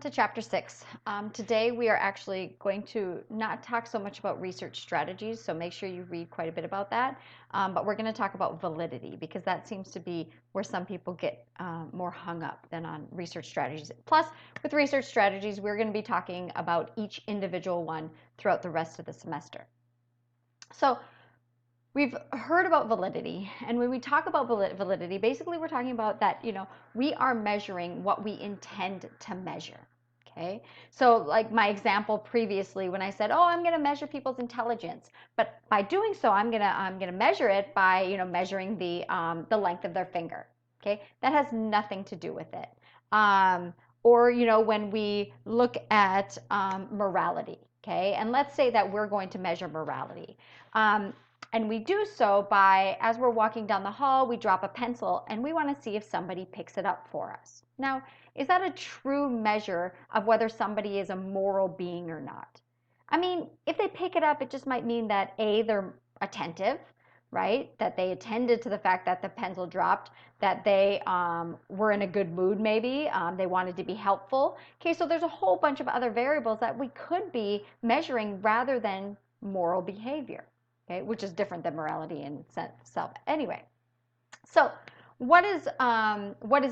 To chapter 6. Today we are actually going to not talk so much about research strategies, so make sure you read quite a bit about that, but we're going to talk about validity because that seems to be where some people get more hung up than on research strategies. Plus, with research strategies, we're going to be talking about each individual one throughout the rest of the semester. So we've heard about validity, and when we talk about validity, basically we're talking about that, we are measuring what we intend to measure. Okay, so like my example previously when I said, oh, I'm going to measure people's intelligence, but by doing so, I'm going to measure it by measuring the length of their finger. Okay, that has nothing to do with it. Or when we look at morality. Okay, and let's say that we're going to measure morality. And we do so by, as we're walking down the hall, we drop a pencil and we want to see if somebody picks it up for us. Now, is that a true measure of whether somebody is a moral being or not? I mean, if they pick it up, it just might mean that A, they're attentive, right? That they attended to the fact that the pencil dropped, that they were in a good mood maybe, they wanted to be helpful. Okay, so there's a whole bunch of other variables that we could be measuring rather than moral behavior. Okay, which is different than morality in itself. Anyway, so what is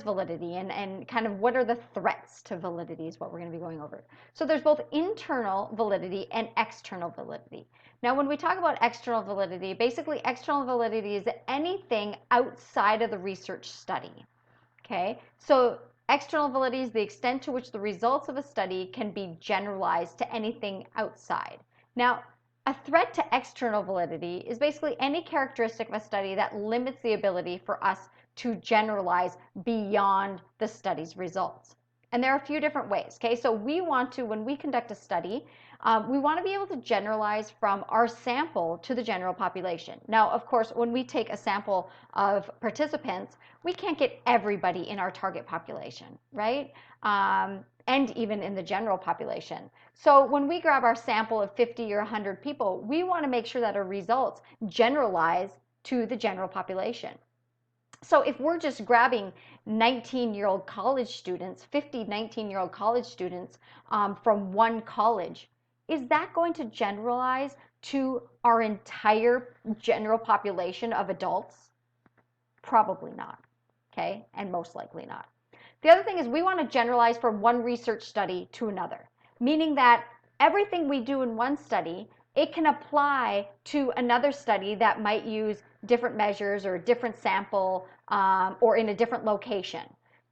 validity and kind of what are the threats to validity is what we're going to be going over. So there's both internal validity and external validity. Now, when we talk about external validity, basically external validity is anything outside of the research study. Okay, so external validity is the extent to which the results of a study can be generalized to anything outside. Now, a threat to external validity is basically any characteristic of a study that limits the ability for us to generalize beyond the study's results. And there are a few different ways, okay? So we want to, when we conduct a study, we want to be able to generalize from our sample to the general population. Now, of course, when we take a sample of participants, we can't get everybody in our target population, right? And even in the general population. So when we grab our sample of 50 or 100 people, we want to make sure that our results generalize to the general population. So if we're just grabbing 19-year-old college students, 50 19-year-old college students from one college, is that going to generalize to our entire general population of adults? Probably not, okay, and most likely not. The other thing is we want to generalize from one research study to another, meaning that everything we do in one study, it can apply to another study that might use different measures or a different sample or in a different location.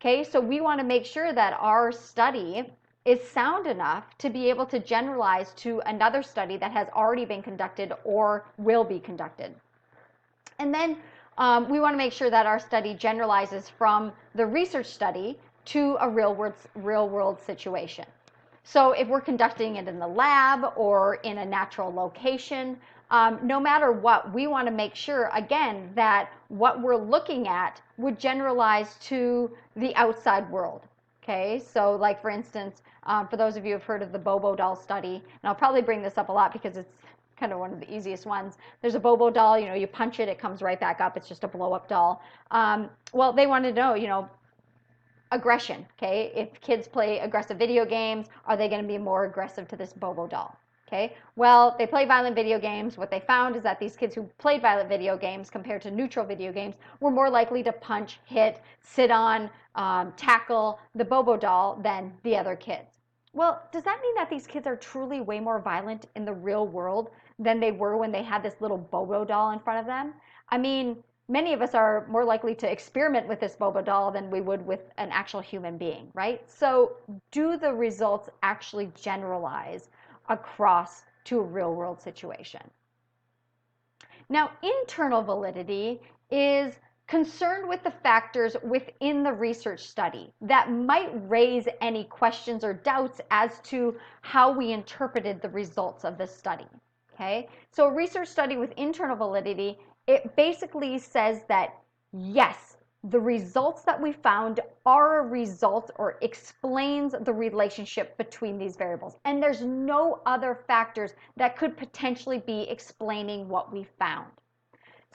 Okay, so we want to make sure that our study is sound enough to be able to generalize to another study that has already been conducted or will be conducted. And then we want to make sure that our study generalizes from the research study to a real world situation. So if we're conducting it in the lab or in a natural location, no matter what, we want to make sure, again, that what we're looking at would generalize to the outside world. Okay, so like for instance, for those of you who have heard of the Bobo doll study, and I'll probably bring this up a lot because it's kind of one of the easiest ones. There's a Bobo doll, you punch it, it comes right back up. It's just a blow-up doll. Well, they wanted to know, aggression, okay? If kids play aggressive video games, are they going to be more aggressive to this Bobo doll? Okay, well, they play violent video games. What they found is that these kids who played violent video games compared to neutral video games were more likely to punch, hit, sit on, tackle the Bobo doll than the other kids. Well, does that mean that these kids are truly way more violent in the real world than they were when they had this little Bobo doll in front of them? I mean, many of us are more likely to experiment with this Bobo doll than we would with an actual human being, right? So do the results actually generalize across to a real world situation? Now, internal validity is concerned with the factors within the research study that might raise any questions or doubts as to how we interpreted the results of the study. Okay, so a research study with internal validity, it basically says that yes, the results that we found are a result or explains the relationship between these variables. And there's no other factors that could potentially be explaining what we found.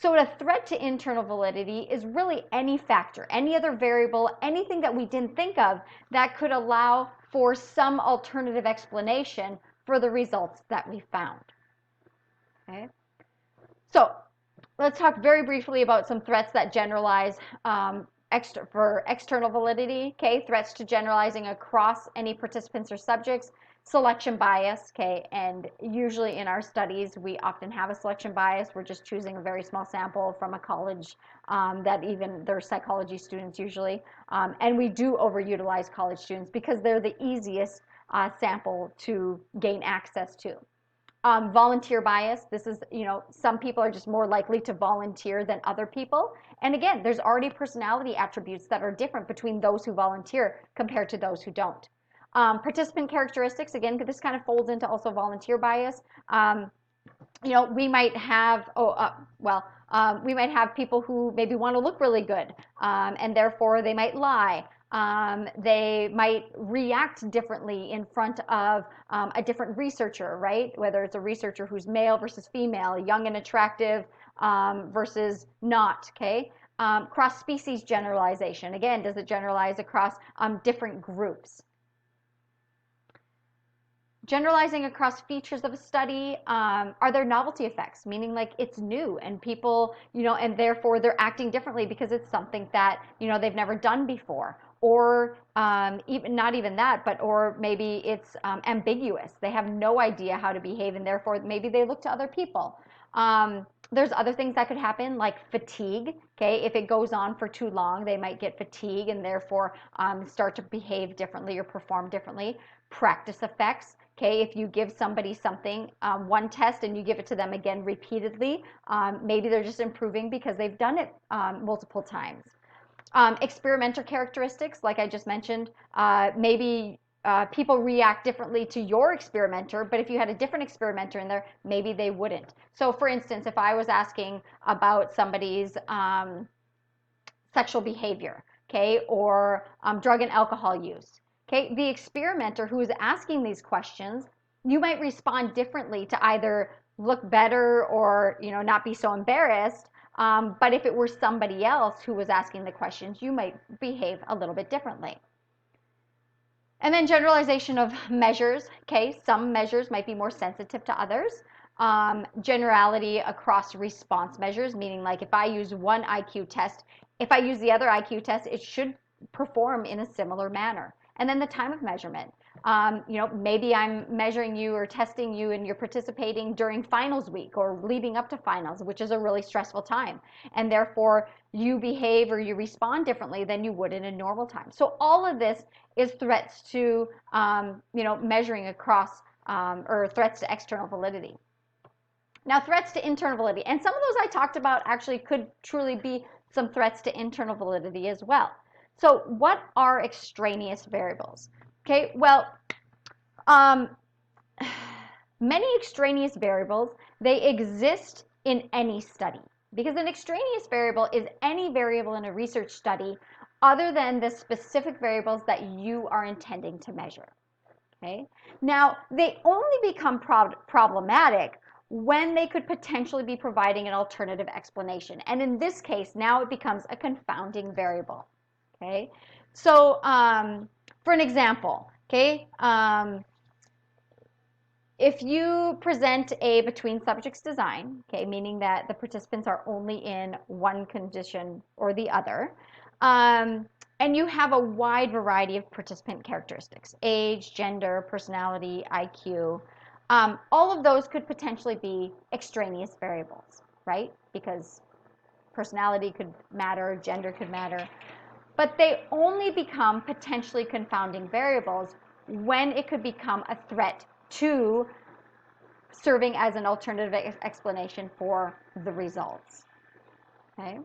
So a threat to internal validity is really any factor, any other variable, anything that we didn't think of that could allow for some alternative explanation for the results that we found. Okay? So let's talk very briefly about some threats that generalize for external validity. Okay, threats to generalizing across any participants or subjects. Selection bias, okay, and usually in our studies we often have a selection bias. We're just choosing a very small sample from a college that even they're psychology students usually, and we do overutilize college students because they're the easiest sample to gain access to. Volunteer bias, this is, some people are just more likely to volunteer than other people. And again, there's already personality attributes that are different between those who volunteer compared to those who don't. Participant characteristics, again, this kind of folds into also volunteer bias. We might have, we might have people who maybe want to look really good, and therefore they might lie. They might react differently in front of a different researcher, right? Whether it's a researcher who's male versus female, young and attractive versus not, okay? Cross-species generalization. Again, does it generalize across different groups? Generalizing across features of a study, are there novelty effects, meaning like it's new and people, and therefore they're acting differently because it's something that, they've never done before. Or even not even that, but or maybe it's ambiguous. They have no idea how to behave and therefore maybe they look to other people. There's other things that could happen like fatigue. Okay, if it goes on for too long, they might get fatigue and therefore start to behave differently or perform differently. Practice effects. Okay, if you give somebody something, one test, and you give it to them again repeatedly, maybe they're just improving because they've done it multiple times. Experimenter characteristics, like I just mentioned, maybe people react differently to your experimenter, but if you had a different experimenter in there, maybe they wouldn't. So for instance, if I was asking about somebody's sexual behavior, okay, or drug and alcohol use, okay, the experimenter who is asking these questions, you might respond differently to either look better or not be so embarrassed. But if it were somebody else who was asking the questions, you might behave a little bit differently. And then generalization of measures. Okay, some measures might be more sensitive to others. Generality across response measures, meaning like if I use one IQ test, if I use the other IQ test, it should perform in a similar manner. And then the time of measurement. Maybe I'm measuring you or testing you and you're participating during finals week or leading up to finals, which is a really stressful time. And therefore, you behave or you respond differently than you would in a normal time. So all of this is threats to, measuring across or threats to external validity. Now, threats to internal validity. And some of those I talked about actually could truly be some threats to internal validity as well. So what are extraneous variables? Okay, well, many extraneous variables, they exist in any study because an extraneous variable is any variable in a research study other than the specific variables that you are intending to measure. Okay, now they only become problematic when they could potentially be providing an alternative explanation. And in this case, now it becomes a confounding variable. Okay, so for an example, okay, if you present a between subjects design, okay, meaning that the participants are only in one condition or the other, and you have a wide variety of participant characteristics, age, gender, personality, IQ, all of those could potentially be extraneous variables, right? Because personality could matter, gender could matter, but they only become potentially confounding variables when it could become a threat to serving as an alternative explanation for the results. Okay.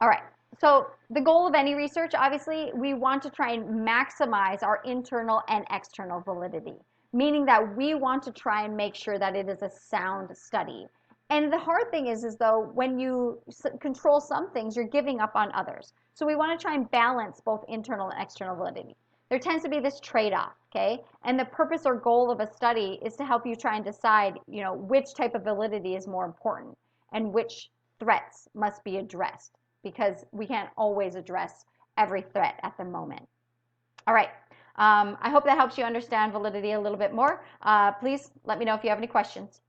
All right. So the goal of any research, obviously, we want to try and maximize our internal and external validity, meaning that we want to try and make sure that it is a sound study. And the hard thing is though, when you control some things, you're giving up on others. So we want to try and balance both internal and external validity. there tends to be this trade-off, okay? And the purpose or goal of a study is to help you try and decide, which type of validity is more important and which threats must be addressed, because we can't always address every threat at the moment. All right. I hope that helps you understand validity a little bit more. Please let me know if you have any questions.